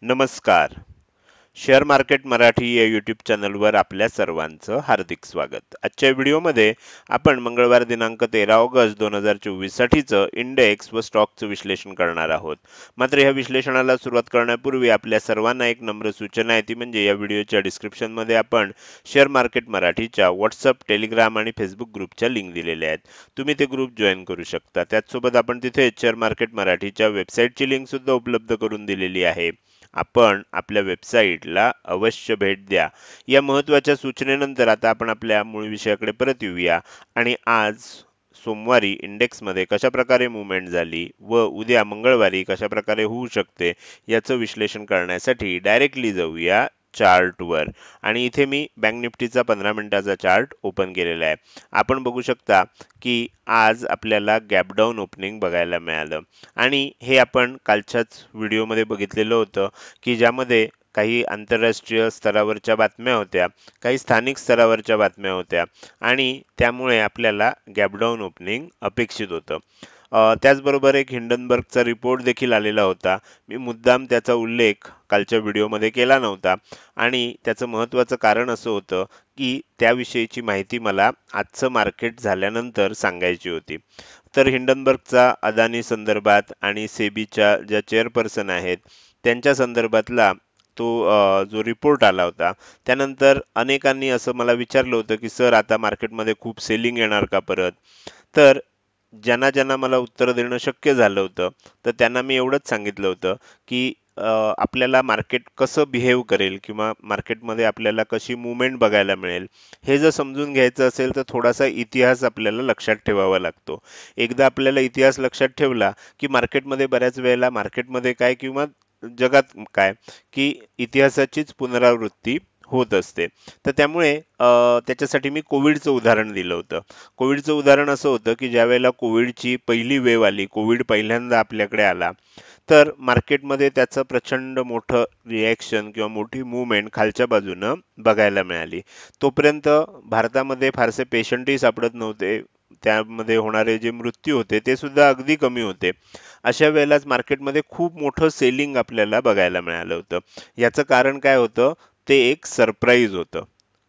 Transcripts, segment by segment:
नमस्कार. Share market Marathi या YouTube चॅनलवर आपल्या सर्वांचं हार्दिक स्वागत. आजच्या व्हिडिओमध्ये आपण मंगळवार दिनांक 13 ऑगस्ट 2024 साठीचं इंडेक्स व स्टॉकचं विश्लेषण करणार आहोत. मात्र ह्या विश्लेषणाला सुरुवात करण्यापूर्वी आपल्या सर्वांना एक नम्र सूचना आहे, ती म्हणजे या व्हिडिओच्या डिस्क्रिप्शनमध्ये आपण शेअर मार्केट मराठीच्या व्हॉट्सअप, टेलिग्राम आणि फेसबुक ग्रुपच्या लिंक दिलेल्या आहेत. तुम्ही ते ग्रुप जॉईन करू शकता. त्याचसोबत आपण तिथे शेअर मार्केट मराठीच्या वेबसाईटची लिंक सुद्धा उपलब्ध करून दिलेली आहे. आपण आपल्या वेबसाईटला अवश्य भेट द्या. या महत्त्वाच्या सूचनेनंतर आता आपण आपल्या मूळ विषयाकडे परत येऊया आणि आज सोमवारी इंडेक्समध्ये कशा प्रकारे मूव्हमेंट झाली व उद्या मंगळवारी कशा प्रकारे होऊ शकते याचं विश्लेषण करण्यासाठी डायरेक्टली जाऊया चार्टवर. आणि इथे मी बँक निफ्टीचा 15 मिनिटाचा चार्ट ओपन केलेला आहे. आपण बघू शकता की आज आपल्याला गॅप डाऊन ओपनिंग बघायला मिळालं आणि हे आपण कालच्याच व्हिडिओमध्ये बघितलेलं होतं की ज्यामध्ये काही आंतरराष्ट्रीय स्तरावरच्या बातम्या होत्या, काही स्थानिक स्तरावरच्या बातम्या होत्या आणि त्यामुळे आपल्याला गॅप डाऊन ओपनिंग अपेक्षित होतं. त्याचबरोबर एक हिंडनबर्गचा रिपोर्ट देखील आलेला होता. मी मुद्दाम त्याचा उल्लेख कालच्या व्हिडिओमध्ये केला नव्हता आणि त्याचं महत्त्वाचं कारण असं होतं की त्याविषयीची माहिती मला आजचं मार्केट झाल्यानंतर सांगायची होती. तर हिंडनबर्गचा अदानी संदर्भात आणि सेबीच्या ज्या चेअरपर्सन आहेत त्यांच्या संदर्भातला तो जो रिपोर्ट आला होता, त्यानंतर अनेकांनी असं मला विचारलं होतं की सर आता मार्केटमध्ये खूप सेलिंग येणार का परत? तर ज्यांना ज्यांना मला उत्तर देणं शक्य झालं होतं, तर त्यांना मी एवढंच सांगितलं होतं की आपल्याला मार्केट कसं बिहेव करेल किंवा मार्केटमध्ये आपल्याला कशी मूव्हमेंट बघायला मिळेल, हे जर समजून घ्यायचं असेल तर थोडासा इतिहास आपल्याला लक्षात ठेवावा लागतो. एकदा आपल्याला इतिहास लक्षात ठेवला की मार्केटमध्ये बऱ्याच वेळेला मार्केटमध्ये काय किंवा जगात काय की इतिहासाचीच पुनरावृत्ती होत असते. तर त्यामुळे त्याच्यासाठी मी कोविडचं उदाहरण दिलं होतं. कोविडचं उदाहरण असं होतं की ज्यावेळेला कोविडची पहिली वेव्ह आली, कोविड पहिल्यांदा आपल्याकडे आला, तर मार्केटमध्ये त्याचं प्रचंड मोठं रिॲक्शन किंवा मोठी मूव्हमेंट खालच्या बाजूनं बघायला मिळाली. तोपर्यंत भारतामध्ये फारसे पेशंटही सापडत नव्हते. त्यामध्ये होणारे जे मृत्यू होते ते सुद्धा अगदी कमी होते. अशा वेळेलाच मार्केटमध्ये खूप मोठं सेलिंग आपल्याला बघायला मिळालं होतं. याचं कारण काय होतं? ते एक सरप्राईज होतं.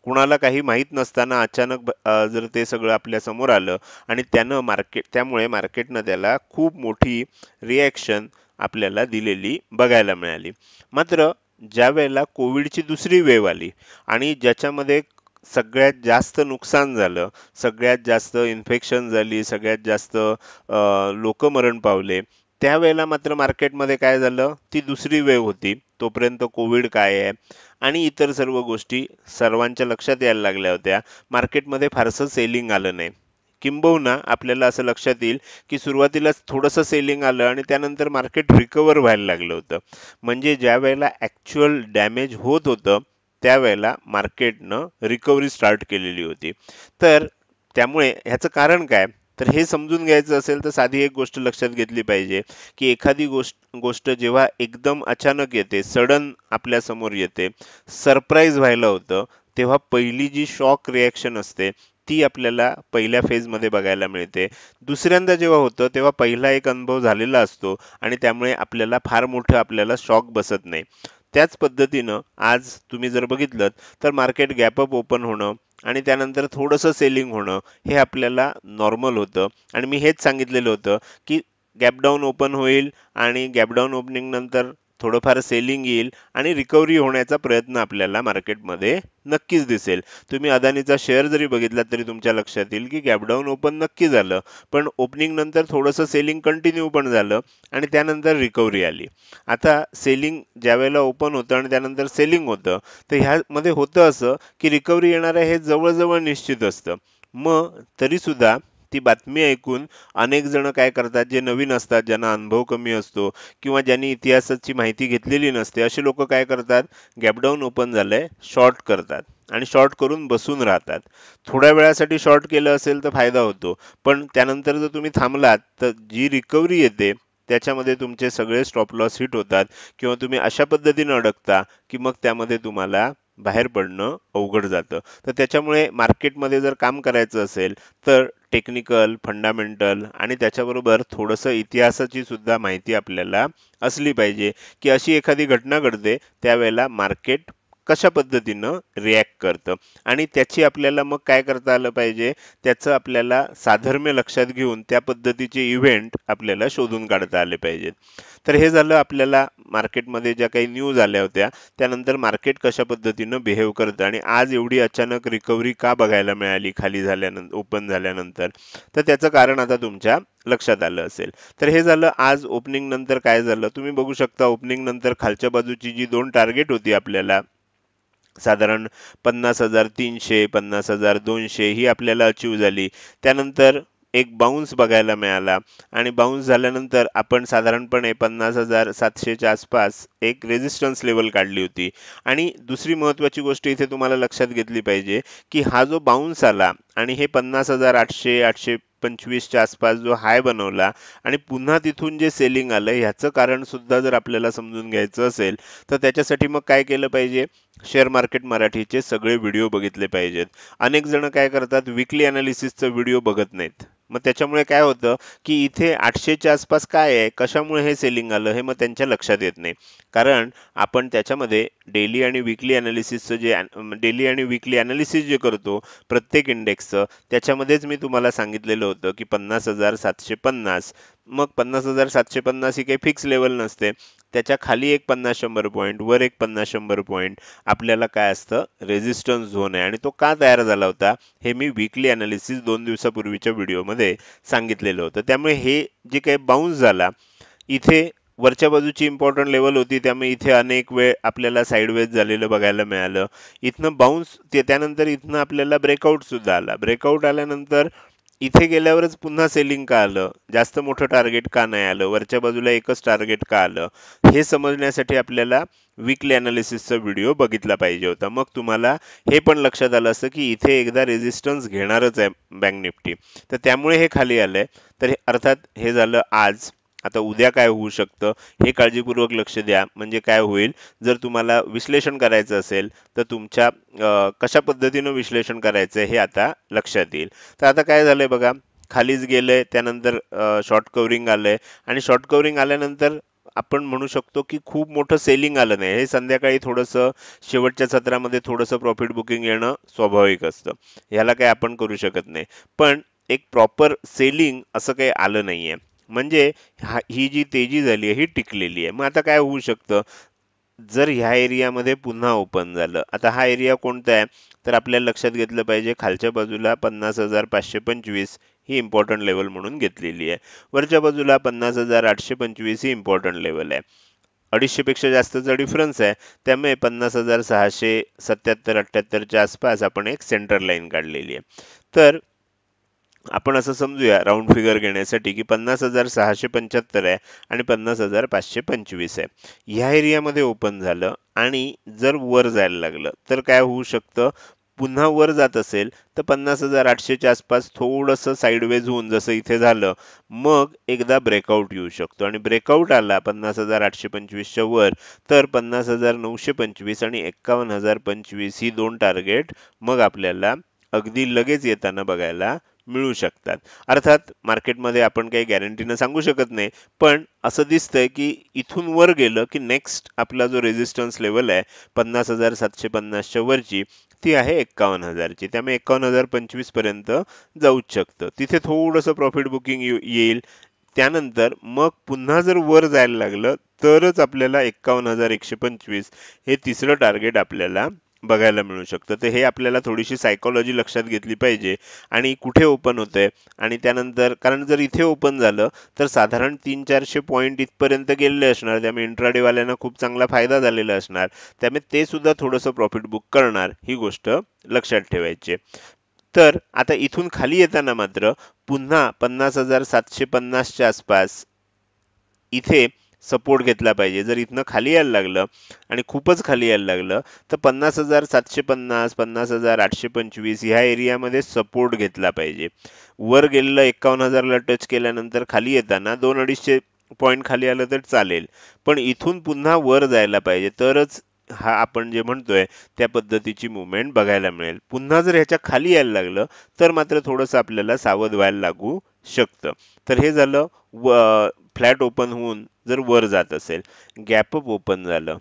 कुणाला काही माहीत नसताना अचानक जर ते सगळं आपल्या समोर आलं आणि त्यामुळे मार्केटनं त्याला खूप मोठी रिॲक्शन आपल्याला दिलेली बघायला मिळाली. मात्र ज्यावेळेला कोविडची दुसरी वेव्ह आली आणि ज्याच्यामध्ये सगळ्यात जास्त नुकसान झालं, सगळ्यात जास्त इन्फेक्शन झाली, सगळ्यात जास्त लोक मरण पावले, त्यावेळेला मात्र मार्केटमध्ये काय झालं, ती दुसरी वेव्ह होती. तोपर्यंत कोविड काय आहे आणि इतर सर्व गोष्टी सर्वांच्या लक्षात यायला लागल्या होत्या. मार्केटमध्ये फारसं सेलिंग आलं नाही. किंबहुना आपल्याला असं लक्षात येईल की सुरुवातीलाच थोडंसं सेलिंग आलं आणि त्यानंतर मार्केट रिकव्हर व्हायला लागलं होतं. म्हणजे ज्या वेळेला ॲक्च्युअल डॅमेज होत होतं, त्यावेळेला मार्केटनं रिकव्हरी स्टार्ट केलेली होती. तर त्यामुळे ह्याचं कारण काय? तर हे समजून घ्यायचं असेल तर साधी एक गोष्ट लक्षात घेतली पाहिजे की एखादी गोष्ट जेव्हा एकदम अचानक येते, सडन आपल्या समोर येते, सरप्राईज व्हायला होतं, तेव्हा पहिली जी शॉक रिॲक्शन असते ती आपल्याला पहिल्या फेजमध्ये बघायला मिळते. दुसऱ्यांदा जेव्हा होतं तेव्हा पहिला एक अनुभव झालेला असतो आणि त्यामुळे आपल्याला फार मोठं आपल्याला शॉक बसत नाही. त्याच पद्धतीनं आज तुम्ही जर बघितलं तर मार्केट गॅप अप ओपन होणं आणि त्यानंतर थोडंसं सेलिंग होणं हे आपल्याला नॉर्मल होतं आणि मी हेच सांगितलेलं होतं की गॅप डाऊन ओपन होईल आणि गॅप डाऊन ओपनिंग नंतर थोडंफार सेलिंग येईल आणि रिकव्हरी होण्याचा प्रयत्न आपल्याला मार्केटमध्ये नक्कीच दिसेल. तुम्ही अदानीचा शेअर जरी बघितला तरी तुमच्या लक्षात येईल की गॅप डाऊन ओपन नक्की झालं, पण ओपनिंग नंतर थोडंसं सेलिंग कंटिन्यू पण झालं आणि त्यानंतर रिकव्हरी आली. आता सेलिंग ज्यावेळेला ओपन होतं आणि त्यानंतर सेलिंग होतं, तर ह्यामध्ये होतं असं की रिकव्हरी येणार आहे हे जवळ निश्चित असतं. मग तरीसुद्धा ती बातमी ऐकून अनेक जण काय करतात, जे नवीन असतात, ज्यांना अनुभव कमी असतो किंवा ज्यांनी इतिहासाची माहिती घेतलेली नसते, असे लोक काय करतात, गॅप डाऊन ओपन झालंय, शॉर्ट करतात आणि शॉर्ट करून बसून राहतात. थोड्या वेळासाठी शॉर्ट केलं असेल तर फायदा होतो, पण त्यानंतर जर तुम्ही थांबलात तर जी रिकव्हरी येते त्याच्यामध्ये तुमचे सगळे स्टॉप लॉस हिट होतात किंवा तुम्ही अशा पद्धतीने अडकता की मग त्यामध्ये तुम्हाला बाहेर पडणं अवघड जातं. तर त्याच्यामुळे मार्केटमध्ये जर काम करायचं असेल तर टेक्निकल, फंडामेंटल आणि त्याच्याबरोबर थोडंसं इतिहासाची सुद्धा माहिती आपल्याला असली पाहिजे, की अशी एखादी घटना घडते त्यावेळेला मार्केट कशा पद्धतीनं रिॲक्ट करतं आणि त्याची आपल्याला मग काय करता आलं पाहिजे, त्याचं आपल्याला साधर्म्य लक्षात घेऊन त्या पद्धतीचे इव्हेंट आपल्याला शोधून काढता आले पाहिजेत. तर हे झालं आपल्याला मार्केटमध्ये ज्या काही न्यूज आल्या होत्या, त्यानंतर मार्केट कशा पद्धतीनं बिहेव करतं आणि आज एवढी अचानक रिकव्हरी का बघायला मिळाली खाली झाल्यानंतर, ओपन झाल्यानंतर. तर त्याचं कारण आता तुमच्या लक्षात आलं असेल. तर हे झालं आज ओपनिंग नंतर काय झालं. तुम्ही बघू शकता ओपनिंग नंतर खालच्या बाजूची जी 2 टार्गेट होती आपल्याला साधारण 50,300, 50,200 ही आपल्याला अचीव झाली. त्यानंतर एक बाउन्स बघायला मिळाला आणि बाउन्स झाल्यानंतर आपण साधारणपणे 50,700 च्या आसपास एक रेझिस्टन्स लेवल काढली होती. आणि दुसरी महत्त्वाची गोष्ट इथे तुम्हाला लक्षात घेतली पाहिजे, की हा जो बाउन्स आला आणि हे 50,800, 825 च्या आसपास जो हाय बनवला आणि पुन्हा तिथून जे सेलिंग आलं ह्याचं कारण सुद्धा जर आपल्याला समजून घ्यायचं असेल, तर त्याच्यासाठी मग काय केलं पाहिजे? शेअर मार्केट मराठीचे सगळे व्हिडिओ बघितले पाहिजेत. अनेक जण काय करतात, विकली अनालिसिसचा व्हिडिओ बघत नाहीत. मग त्याच्यामुळे काय होतं, की इथे 800च्या आसपास काय आहे, कशामुळे हे सेलिंग आलं, हे मग त्यांच्या लक्षात येत नाही. कारण आपण त्याच्यामध्ये डेली आणि विकली अनालिसिसचं जे डेली आणि विकली अनालिसिस जे करतो प्रत्येक इंडेक्सचं, त्याच्यामध्येच मी तुम्हाला सांगितलेलं होतं, की 50,750. मग 50,750 ही काही फिक्स लेवल नसते. त्याच्या खाली एक 50-100 पॉईंट, वर एक 50-100 पॉईंट आपल्याला काय असतं, रेझिस्टन्स झोन आहे आणि तो का तयार झाला होता हे मी वीकली अनालिसिस 2 दिवसापूर्वीच्या व्हिडिओमध्ये सांगितलेलं होतं. त्यामुळे हे जे काही बाउन्स झाला इथे वरच्या बाजूची इम्पॉर्टंट लेवल होती, त्यामुळे इथे अनेक वेळ आपल्याला साइडवेज झालेलं बघायला मिळालं. इथनं बाउन्स त्यानंतर इथनं आपल्याला ब्रेकआउट सुद्धा आला. ब्रेकआउट आल्यानंतर इथे गेल्यावरच पुन्हा सेलिंग का आलं? जास्त मोठं टार्गेट का नाही आलं? वरच्या बाजूला एकच टार्गेट का आलं? हे समजण्यासाठी आपल्याला वीकली अनालिसिसचा व्हिडिओ बघितला पाहिजे होता. मग तुम्हाला हे पण लक्षात आलं असतं, की इथे एकदा रेझिस्टन्स घेणारच आहे बँक निफ्टी. तर त्यामुळे हे खाली आलंय. तर अर्थात हे झालं आज. आता उद्या काय होऊ शकतं हे काळजीपूर्वक लक्ष द्या. म्हणजे काय होईल, जर तुम्हाला विश्लेषण करायचं असेल तर तुमच्या कशा पद्धतीनं विश्लेषण करायचं हे आता लक्षात येईल. तर आता काय झालंय बघा, खालीच गेलंय त्यानंतर शॉर्ट कव्हरिंग आलंय आणि शॉर्ट कव्हरिंग आल्यानंतर आपण म्हणू शकतो की खूप मोठं सेलिंग आलं नाही. हे संध्याकाळी थोडंसं शेवटच्या सत्रामध्ये थोडंसं प्रॉफिट बुकिंग येणं स्वाभाविक असतं. ह्याला काही आपण करू शकत नाही. पण एक प्रॉपर सेलिंग असं काही आलं नाहीये. म्हणजे ही जी तेजी झाली आहे ही टिकलेली आहे. मग आता काय होऊ शकतं, जर ह्या एरियामध्ये पुन्हा ओपन झालं. आता हा एरिया कोणता आहे, तर आपल्याला लक्षात घेतलं पाहिजे खालच्या बाजूला 50,525 ही इम्पॉर्टंट लेवल म्हणून घेतलेली आहे. वरच्या बाजूला 50,825 ही इम्पॉर्टंट लेवल आहे. 250 पेक्षा जास्तचा डिफरन्स आहे. त्यामुळे 50,677-78 च्या आसपास आपण एक सेंटर लाईन काढलेली आहे. तर आपण असं समजूया राऊंड फिगर घेण्यासाठी, की 50,675 आहे आणि 50,525 आहे. ह्या एरियामध्ये ओपन झालं आणि जर वर जायला लागलं तर काय होऊ शकतं, पुन्हा वर जात असेल तर 50,800 च्या आसपास थोडंसं साईडवेज होऊन जसं इथे झालं, मग एकदा ब्रेकआउट येऊ शकतो आणि ब्रेकआउट आला 50,825 च्या वर तर 50,925 आणि 51,025 ही दोन टार्गेट मग आपल्याला अगदी लगेच येताना बघायला मिळू शकतात. अर्थात मार्केटमध्ये आपण काही गॅरंटीनं सांगू शकत नाही, पण असं दिसतंय की इथून वर गेलं की नेक्स्ट आपला जो रेझिस्टन्स लेवल आहे 50,750 च्या वरची, ती आहे 51,000 ची. त्यामुळे 51,025 पर्यंत जाऊच शकतं. तिथे थोडंसं प्रॉफिट बुकिंग येईल. त्यानंतर मग पुन्हा जर वर जायला लागलं तरच आपल्याला 51,125 हे तिसरं टार्गेट आपल्याला बघायला मिळू शकतं. तर हे आपल्याला थोडीशी सायकॉलॉजी लक्षात घेतली पाहिजे आणि कुठे ओपन होतंय आणि त्यानंतर कारण जर इथे ओपन झालं तर साधारण 300-400 पॉईंट इथपर्यंत गेलेले असणार. त्यामुळे इंट्राडे वाल्यांना खूप चांगला फायदा झालेला असणार. त्यामुळे ते सुद्धा थोडंसं प्रॉफिट बुक करणार, ही गोष्ट लक्षात ठेवायची. तर आता इथून खाली येताना मात्र पुन्हा 50,750 च्या आसपास इथे सपोर्ट घेतला पाहिजे. जर इथनं खाली यायला लागलं आणि खूपच खाली यायला लागलं तर 50,750, 50,825 ह्या एरियामध्ये सपोर्ट घेतला पाहिजे. वर गेलेलं 51,000 ला टच केल्यानंतर खाली येताना 200-250 पॉईंट खाली आलं तर चालेल. पण इथून पुन्हा वर जायला पाहिजे तरच हा आपण जे म्हणतोय त्या पद्धतीची मुवमेंट बघायला मिळेल. पुन्हा जर ह्याच्या खाली यायला लागलं तर मात्र थोडंसं आपल्याला सावध व्हायला लागू शकतं. तर हे झालं फ्लॅट ओपन होऊन जर वर जात असेल. गॅप अप ओपन झालं.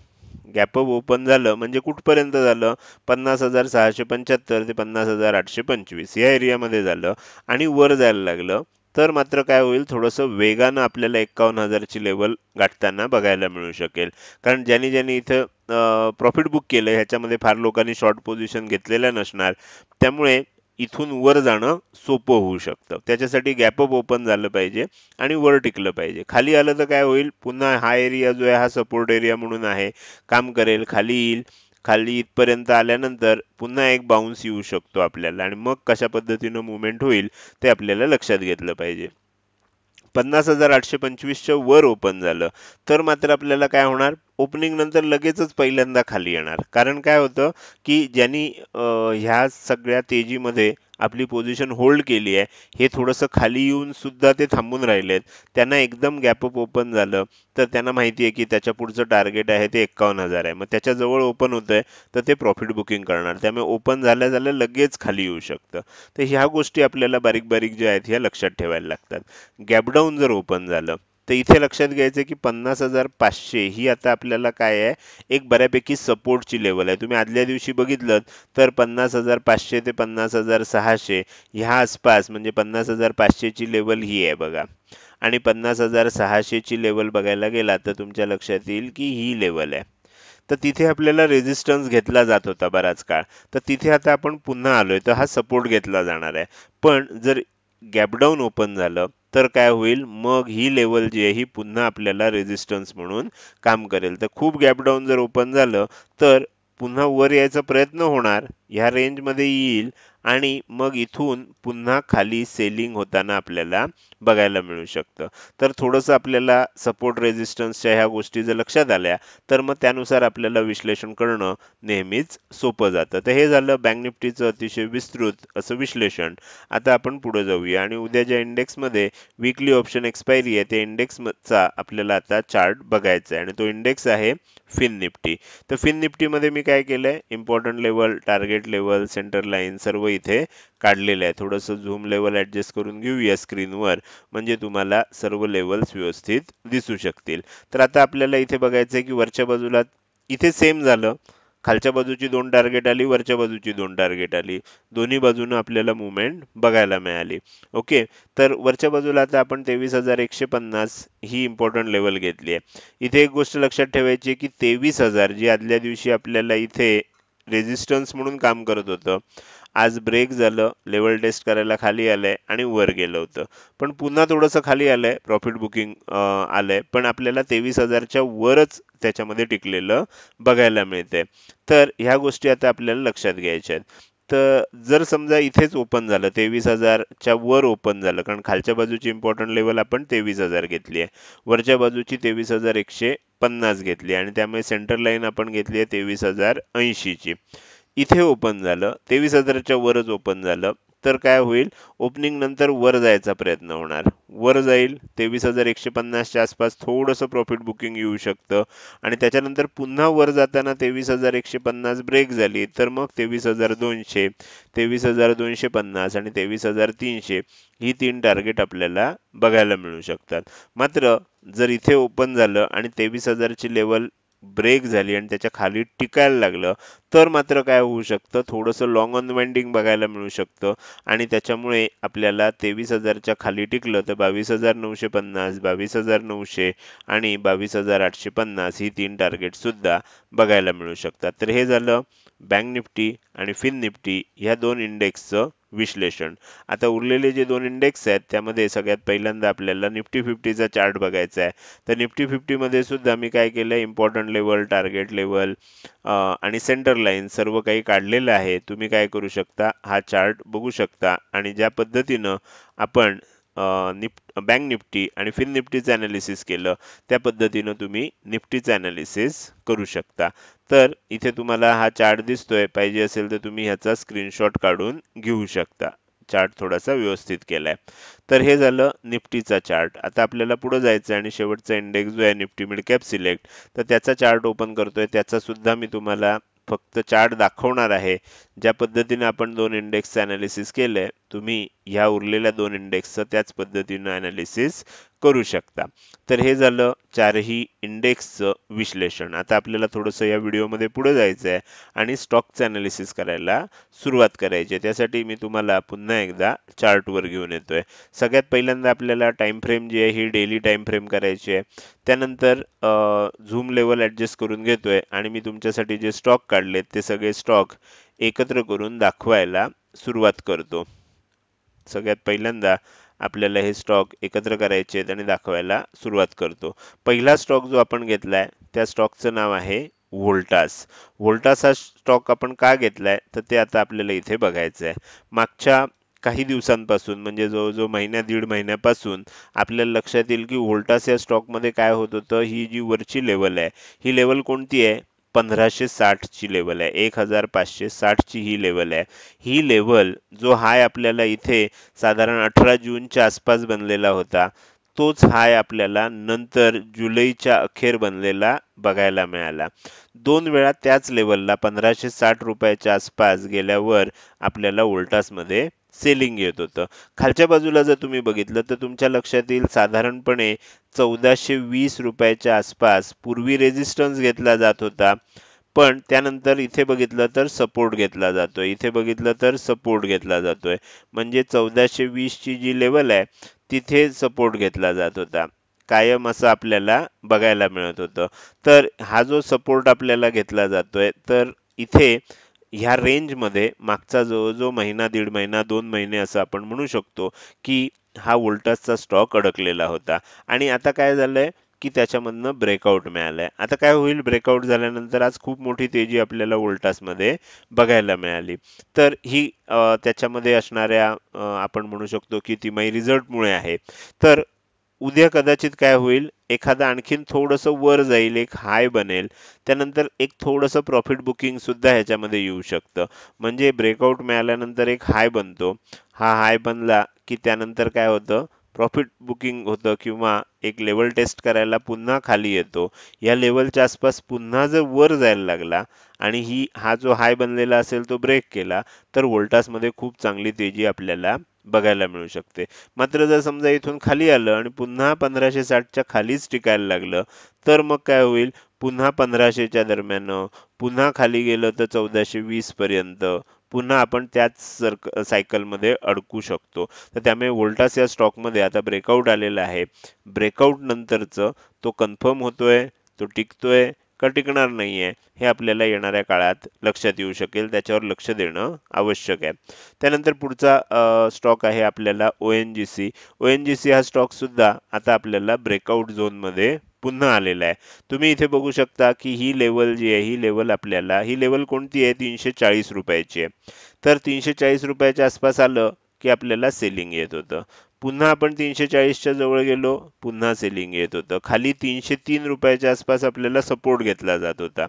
गॅप अप ओपन झालं म्हणजे कुठपर्यंत झालं? 50,675 ते 50,825 या एरियामध्ये झालं आणि वर जायला लागलं तर मात्र काय होईल, थोडंसं वेगानं आपल्याला 51,000 ची लेवल गाठताना बघायला मिळू शकेल. कारण ज्यांनी ज्यांनी इथं प्रॉफिट बुक केलं ह्याच्यामध्ये फार लोकांनी शॉर्ट पोझिशन घेतलेल्या नसणार. त्यामुळे इथून वर जाणं सोपं होऊ शकतं. त्याच्यासाठी गॅप अप ओपन झालं पाहिजे आणि वर टिकलं पाहिजे. खाली आलं तर काय होईल, पुन्हा हा एरिया जो आहे हा सपोर्ट एरिया म्हणून आहे, काम करेल, खाली येईल. खाली इथपर्यंत आल्यानंतर पुन्हा एक बाउन्स येऊ शकतो आपल्याला आणि मग कशा पद्धतीनं मुवमेंट होईल ते आपल्याला लक्षात घेतलं पाहिजे. 50,825 च्या वर ओपन झालं तर मात्र आपल्याला काय होणार, ओपनिंग नंतर लगेचच पहिल्यांदा खाली येणार. कारण काय होतं की ज्यांनी ह्या सगळ्या तेजीमध्ये आपली पोझिशन होल्ड केली आहे, हे थोडंसं खाली येऊन सुद्धा ते थांबून राहिलेत. त्यांना एकदम गॅप अप ओपन झालं तर त्यांना माहिती आहे की त्याच्या पुढचं टार्गेट आहे ते 51,000 आहे. मग त्याच्या जवळ ओपन होतंय तर ते प्रॉफिट बुकिंग करणार. त्यामुळे ओपन झाल्या झाल्या लगेच खाली येऊ शकतं. तर ह्या गोष्टी आपल्याला बारीक बारीक ज्या आहेत ह्या लक्षात ठेवायला लागतात. गॅप डाऊन जर ओपन झालं तर इथे लक्षात घ्यायचं की 50,500 ही आता आपल्याला काय आहे, एक बऱ्यापैकी सपोर्टची लेवल आहे. तुम्ही आदल्या दिवशी बघितलं तर 50,500 ते 50,600 ह्या आसपास म्हणजे 50,500 ची लेवल ही आहे बघा. आणि 50,600 ची लेवल बघायला गेला तर तुमच्या लक्षात येईल की ही लेवल आहे. तर तिथे आपल्याला रेझिस्टन्स घेतला जात होता बराच काळ. तर तिथे आता आपण पुन्हा आलोय तर हा सपोर्ट घेतला जाणार आहे. पण जर गॅप डाऊन ओपन झालं तर काय होईल, मग ही लेवल जी आहे ही पुन्हा आपल्याला रेझिस्टन्स म्हणून काम करेल. तर खूप गॅप डाऊन जर ओपन झालं तर पुन्हा वर यायचा प्रयत्न होणार, ह्या रेंजमध्ये येईल आणि मग इथून पुन्हा खाली सेलिंग होताना आपल्याला बघायला मिळू शकतं. तर थोडंसं आपल्याला सपोर्ट रेझिस्टन्सच्या ह्या गोष्टी जर लक्षात आल्या तर मग त्यानुसार आपल्याला विश्लेषण करणं नेहमीच सोपं जातं. तर हे झालं बँक निफ्टीचं अतिशय विस्तृत असं विश्लेषण. आता आपण पुढे जाऊया आणि उद्या ज्या इंडेक्समध्ये वीकली ऑप्शन एक्सपायरी आहे त्या इंडेक्सचा आपल्याला आता चार्ट बघायचा आहे आणि तो इंडेक्स आहे फिन निफ्टी. तर फिन निफ्टीमध्ये मी काय केलंय, important level, target level, centre line सर्व इथे काढलेलं आहे. थोडंसं झूम लेवल ऍडजस्ट करून घेऊया स्क्रीनवर म्हणजे तुम्हाला सर्व लेवल्स व्यवस्थित दिसू शकतील. तर आता आपल्याला इथे बघायचं आहे की वरच्या बाजूला इथे सेम झालं. खालच्या बाजूची 2 टार्गेट आली, वरच्या बाजूची 2 टार्गेट आली. दोन्ही बाजूनं आपल्याला मुवमेंट बघायला मिळाली. ओके. तर वरच्या बाजूला आता आपण 23,150 ही इम्पॉर्टंट लेवल घेतली आहे. इथे एक गोष्ट लक्षात ठेवायची आहे की 23,000 जी आदल्या दिवशी आपल्याला इथे रेझिस्टन्स म्हणून काम करत होतं, आज ब्रेक झालं, लेवल टेस्ट करायला खाली आलंय आणि वर गेलं होतं. पण पुन्हा थोडंसं खाली आलंय, प्रॉफिट बुकिंग आलंय, पण आपल्याला 23,000 च्या वरच त्याच्यामध्ये टिकलेलं बघायला मिळतंय. तर ह्या गोष्टी आता आपल्याला लक्षात घ्यायच्या आहेत. तर जर समजा इथेच ओपन झालं, 23,000 च्या वर ओपन झालं, कारण खालच्या बाजूची इम्पॉर्टंट लेवल आपण 23,000 घेतली आहे, वरच्या बाजूची 23,150 घेतली आणि त्यामुळे सेंटर लाईन आपण घेतली आहे 23,080 ची. इथे ओपन झालं, 23,000 च्या वरच ओपन झालं, तर काय होईल, ओपनिंग नंतर वर जायचा प्रयत्न होणार. वर जाईल, 23,150 च्या आसपास थोडंसं प्रॉफिट बुकिंग येऊ शकतं आणि त्याच्यानंतर पुन्हा वर जाताना 23,150 ब्रेक झाली, तर मग 23,200, 23,250 आणि 23,300 ही 3 टार्गेट आपल्याला बघायला मिळू शकतात. मात्र जर इथे ओपन झालं आणि 23,000 ची लेवल ब्रेक झाली आणि त्याच्या खाली टिकायला लागलं, तर मात्र काय होऊ शकतं, थोडंसं लॉंग अनवाइंडिंग बघायला मिळू शकतं आणि त्याच्यामुळे आपल्याला 23,000 च्या खाली टिकलं तर 22,950, 22,900 आणि 22,850 ही 3 टार्गेट सुद्धा बघायला मिळू शकतात. तर हे झालं बँक निफ्टी आणि फिन निफ्टी ह्या 2 इंडेक्सचं विश्लेषण. आता उरलेले जे 2 इंडेक्स आहेत त्यामध्ये सगळ्यात पहिल्यांदा आपल्याला निफ्टी 50चा चार्ट बघायचा आहे. तर निफ्टी 50 मध्ये सुद्धा मी काय केलंय, इम्पॉर्टंट लेवल, टार्गेट लेवल आणि सेंटर लाईन सर्व काही काढलेलं आहे. तुम्ही काय करू शकता, हा चार्ट बघू शकता आणि ज्या पद्धतीनं आपण बँक निफ्टी आणि फिन निफ्टीचं अनालिसिस केलं त्या पद्धतीनं तुम्ही निफ्टीचं अनालिसिस करू शकता. तर इथे तुम्हाला हा चार्ट दिसतोय, पाहिजे असेल तर तुम्ही ह्याचा स्क्रीनशॉट काढून घेऊ शकता. चार्ट थोडासा व्यवस्थित केलाय. तर हे झालं निफ्टीचा चार्ट. आता आपल्याला पुढे जायचं आणि शेवटचा इंडेक्स जो आहे निफ्टी मिड कॅप सिलेक्ट, तर त्याचा चार्ट ओपन करतोय. त्याचा सुद्धा मी तुम्हाला फक्त चार्ट दाखवणार आहे. ज्या पद्धतीने आपण दोन इंडेक्सचं अनालिसिस केलंय, तुम्ही ह्या उरलेल्या दोन इंडेक्सचं त्याच पद्धतीने अनालिसिस करू शकता. तर हे झालं चारही इंडेक्सचं विश्लेषण. आता आपल्याला थोडंसं या व्हिडिओमध्ये पुढे जायचं आहे आणि स्टॉकचं अनालिसिस करायला सुरुवात करायची आहे. त्यासाठी मी तुम्हाला पुन्हा एकदा चार्टवर घेऊन येतोय. सगळ्यात पहिल्यांदा आपल्याला टाइम फ्रेम जी आहे ही डेली टाइम फ्रेम करायची आहे. त्यानंतर झूम लेवल ॲडजस्ट करून घेतोय आणि मी तुमच्यासाठी जे स्टॉक काढलेत ते सगळे स्टॉक एकत्र करून दाखवायला सुरुवात करतो. सगळ्यात पहिल्यांदा आपल्याला हे स्टॉक एकत्र करायचे आहेत आणि दाखवायला सुरुवात करतो. पहिला स्टॉक जो आपण घेतलाय त्या स्टॉकचं नाव आहे व्होल्टास. व्होल्टास हा स्टॉक आपण का घेतलाय तर ते आता आपल्याला इथे बघायचं आहे. मागच्या काही दिवसांपासून म्हणजे जवळजवळ महिन्या दीड महिन्यापासून आपल्याला लक्षात येईल की व्होल्टास या स्टॉकमध्ये काय होत होतं, ही जी वरची लेवल आहे ही लेवल कोणती आहे, 1560 ची लेवल आहे. 1560 ची ही लेवल आहे. ही लेवल जो हाय आपल्याला इथे साधारण 18 जूनच्या आसपास बनलेला होता, तोच हाय आपल्याला नंतर जुलैच्या अखेर बनलेला बघायला मिळाला. दोन वेळा त्याच लेवलला 1560 रुपयाच्या आसपास गेल्यावर आपल्याला व्होल्टासमध्ये सेलिंग येत होतं. खालच्या बाजूला जर तुम्ही बघितलं तर तुमच्या लक्षात येईल साधारणपणे 1420 रुपयाच्या आसपास पूर्वी रेजिस्टन्स घेतला जात होता. पण त्यानंतर इथे बघितलं तर सपोर्ट घेतला जातोय. इथे बघितलं तर सपोर्ट घेतला जातोय. म्हणजे 1420 ची जी लेवल आहे तिथे सपोर्ट घेतला जात होता. कायम असं आपल्याला बघायला मिळत होतं. तर हा जो सपोर्ट आपल्याला घेतला जातोय तर इथे ह्या रेंजमध्ये मागचा जवळजवळ महिना, दीड महिना, 2 महिने असं आपण म्हणू शकतो की हा व्होल्टासचा स्टॉक अडकलेला होता. आणि आता काय झालंय की त्याच्यामधनं ब्रेकआउट मिळालंय. आता काय होईल, ब्रेकआउट झाल्यानंतर आज खूप मोठी तेजी आपल्याला व्होल्टासमध्ये बघायला मिळाली. तर ही त्याच्यामध्ये असणाऱ्या आपण म्हणू शकतो की तिमाही रिझल्टमुळे आहे. तर उद्या कदाचित काय होईल, एखादा आणखीन थोडंसं वर जाईल, एक हाय बनेल. त्यानंतर एक थोडंसं प्रॉफिट बुकिंग सुद्धा ह्याच्यामध्ये येऊ शकतं. म्हणजे ब्रेकआउट मिळाल्यानंतर एक हाय बनतो. हा हाय बनला की त्यानंतर काय होतं, प्रॉफिट बुकिंग होतं किंवा एक लेवल टेस्ट करायला पुन्हा खाली येतो. या लेवलच्या आसपास पुन्हा जर वर जायला लागला आणि हा जो हाय बनलेला असेल तो ब्रेक केला तर व्होल्टासमध्ये खूप चांगली तेजी आपल्याला बघायला मिळू शकते. मात्र जर समजा इथून खाली आलं आणि पुन्हा 1560च्या खालीच टिकायला लागलं तर मग काय होईल, पुन्हा 1500च्या दरम्यान, पुन्हा खाली गेलं तर 1420 पर्यंत पुन्हा आपण त्याच सायकलमध्ये अडकू शकतो. तर त्यामुळे व्होल्टास या स्टॉकमध्ये आता ब्रेकआउट आलेला आहे. ब्रेकआउट नंतरचं तो कन्फर्म होतोय, तो टिकतोय का टिकणार नाहीये, हे आपल्याला येणाऱ्या काळात लक्षात येऊ शकेल. त्याच्यावर लक्ष देणं आवश्यक आहे. त्यानंतर पुढचा स्टॉक आहे आपल्याला ONGC. ONGC हा स्टॉक सुद्धा आता आपल्याला ब्रेकआउट झोनमध्ये पुन्हा आलेला आहे. तुम्ही इथे बघू शकता की ही लेवल जी आहे ही लेवल कोणती आहे, 340 रुपयाची आहे. तर 340 रुपयाच्या आसपास आलं की आपल्याला सेलिंग येत होतं. पुन्हा आपण 340च्या जवळ गेलो, पुन्हा सेलिंग येत होतं. खाली 303 रुपयाच्या आसपास आपल्याला सपोर्ट घेतला जात होता.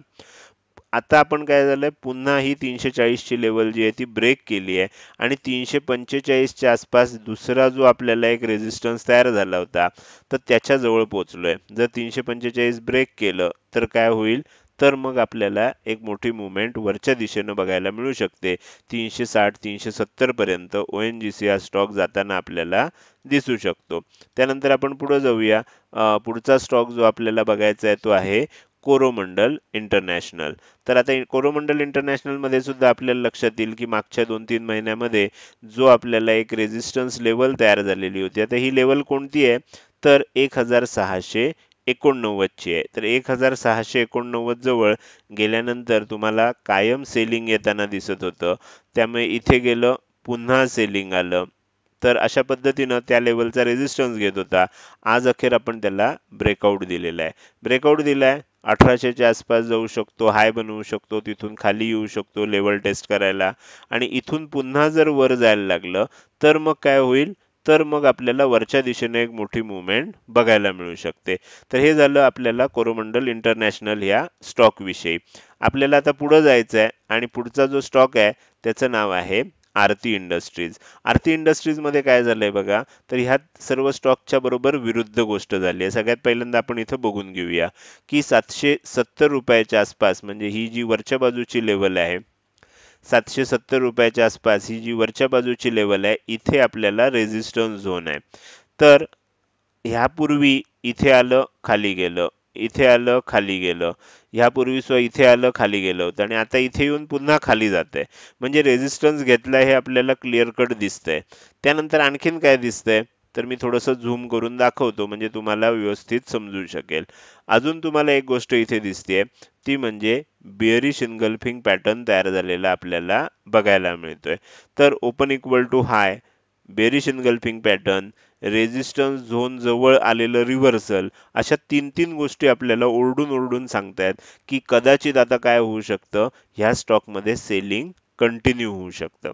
आता आपण काय झालंय, पुन्हा ही 340 ची लेवल जी आहे ती ब्रेक केली आहे आणि 345 च्या आसपास दुसरा जो आपल्याला एक रेजिस्टन्स तयार झाला होता तर त्याच्या जवळ पोहोचलोय. जर 345 ब्रेक केलं तर काय होईल, तर मग आपल्याला एक मोठी मूवमेंट वरच्या दिशेनं बघायला मिळू शकते. 360 370 पर्यंत ONGC हा स्टॉक जाताना आपल्याला दिसू शकतो. त्यानंतर आपण पुढे जाऊया. पुढचा स्टॉक जो आपल्याला बघायचा आहे तो आहे कोरोमंडल इंटरनॅशनल. तर आता कोरोमंडल इंटरनॅशनल मध्ये सुद्धा आपल्याला लक्षात येईल की मागच्या 2-3 महिन्यामध्ये जो आपल्याला एक रेजिस्टन्स लेवल तयार झालेली होती. आता ही लेवल कोणती आहे, तर 1689 ची आहे. तर 1689 जवळ गेल्यानंतर तुम्हाला कायम सेलिंग येताना दिसत होतं. त्यामुळे इथे गेलं, पुन्हा सेलिंग आलं. तर अशा पद्धतीनं त्या लेवलचा रेजिस्टन्स घेत होता. आज अखेर आपण त्याला ब्रेकआउट दिलेला आहे. ब्रेकआउट दिलाय, 1800च्या आसपास जाऊ शकतो, हाय बनवू शकतो, तिथून खाली येऊ शकतो लेवल टेस्ट करायला. आणि इथून पुन्हा जर वर जायला लागलं तर मग काय होईल, तर मग आपल्याला वरच्या दिशेने एक मोठी मूवमेंट बघायला मिळू शकते. तर हे झालं आपल्याला कोरोमंडल इंटरनॅशनल या स्टॉक विषयी. आपल्याला आता पुढे जायचं आहे आणि पुढचा जो स्टॉक आहे त्याचं नाव आहे आरती इंडस्ट्रीज. आरती इंडस्ट्रीजमध्ये काय झालंय बघा, तर ह्यात सर्व स्टॉकच्या बरोबर विरुद्ध गोष्ट झाली आहे. सगळ्यात पहिल्यांदा आपण इथं बघून घेऊया की 770 रुपयाच्या आसपास, म्हणजे ही जी वरच्या बाजूची लेवल आहे, 770 रुपयाच्या आसपास ही जी वरच्या बाजूची लेवल आहे, इथे आपल्याला रेझिस्टन्स झोन आहे. तर ह्यापूर्वी इथे आलं, खाली गेलं, इथे आलं, खाली गेलं, ह्यापूर्वी सुद्धा इथे आलं, खाली गेलं होतं आणि आता इथे येऊन पुन्हा खाली जातंय. म्हणजे रेझिस्टन्स घेतलाय हे आपल्याला क्लिअर कट दिसतंय. त्यानंतर आणखीन काय दिसतंय, तर मी थोडंसं झूम करून दाखवतो म्हणजे तुम्हाला व्यवस्थित समजू शकेल. अजून तुम्हाला एक गोष्ट इथे दिसतेय, ती म्हणजे बिअरिश इनगल्फिंग पॅटर्न तयार झालेला आपल्याला बघायला मिळतोय. तर open equal to high, bearish engulfing pattern, resistance zone जवळ आलेलं रिव्हर्सल, अशा तीन तीन गोष्टी आपल्याला ओरडून ओरडून सांगतायत की कदाचित आता काय होऊ शकतं, ह्या स्टॉकमध्ये सेलिंग कंटिन्यू होऊ शकतं.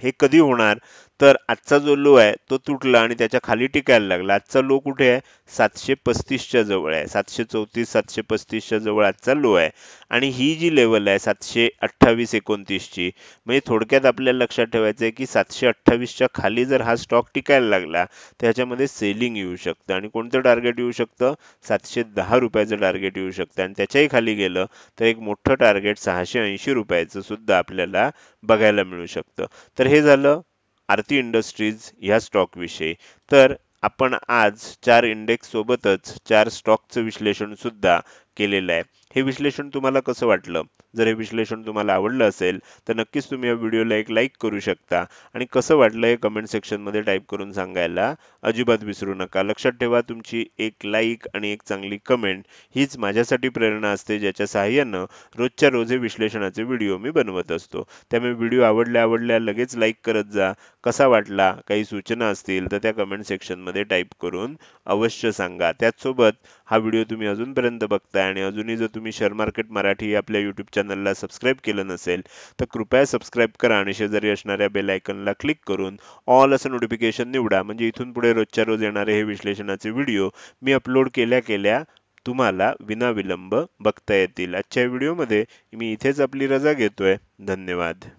हे कधी होणार, तर आजचा जो लो आहे तो तुटला आणि त्याच्या खाली टिकायला लागला. आजचा लो कुठे आहे, 735च्या जवळ आहे. 734 735च्या जवळ आजचा लो आहे. आणि ही जी लेवल आहे 728-29 ची, म्हणजे थोडक्यात आपल्याला लक्षात ठेवायचं आहे की 728च्या खाली जर हा स्टॉक टिकायला लागला त्याच्यामध्ये सेलिंग येऊ शकतं. आणि कोणतं टार्गेट येऊ शकतं, 710 रुपयाचं टार्गेट येऊ शकतं. आणि त्याच्याही खाली गेलं तर एक मोठं टार्गेट 680 रुपयाचं सुद्धा आपल्याला बघायला मिळू शकतं. तर हे झालं आरती इंडस्ट्रीज या स्टॉक विषयी. तर आपण आज 4 इंडेक्स सोबतच 4 स्टॉकचं विश्लेषण सुद्धा केलेलं आहे. हे विश्लेषण तुम्हाला कसं वाटलं? जर हे विश्लेषण तुम्हाला आवडलं असेल तर नक्कीच तुम्ही या व्हिडिओला एक लाईक करू शकता आणि कसं वाटलं हे कमेंट सेक्शनमध्ये टाईप करून सांगायला अजिबात विसरू नका. लक्षात ठेवा, तुमची एक लाईक आणि एक चांगली कमेंट हीच माझ्यासाठी प्रेरणा असते, ज्याच्या सहाय्यानं रोजच्या रोज हे विश्लेषणाचे व्हिडिओ मी बनवत असतो. त्यामुळे व्हिडिओ आवडल्या लगेच लाईक करत जा. कसा वाटला, काही सूचना असतील तर त्या कमेंट सेक्शनमध्ये टाईप करून अवश्य सांगा. त्याचसोबत हा व्हिडिओ तुम्ही अजूनपर्यंत बघताय आणि अजूनही जर तुम्ही शेअर मार्केट मराठी आपल्या यूट्यूब चॅनलला सबस्क्राईब केलं नसेल तर कृपया सबस्क्राईब करा आणि शेजारी असणाऱ्या बेल आयकॉनला क्लिक करून ऑल असं नोटिफिकेशन निवडा. म्हणजे इथून पुढे रोजच्या रोज येणारे हे विश्लेषणाचे व्हिडिओ मी अपलोड केल्या केल्या तुम्हाला विनाविलंब बघता येतील. आजच्या व्हिडिओमध्ये मी इथेच आपली रजा घेतोय. धन्यवाद.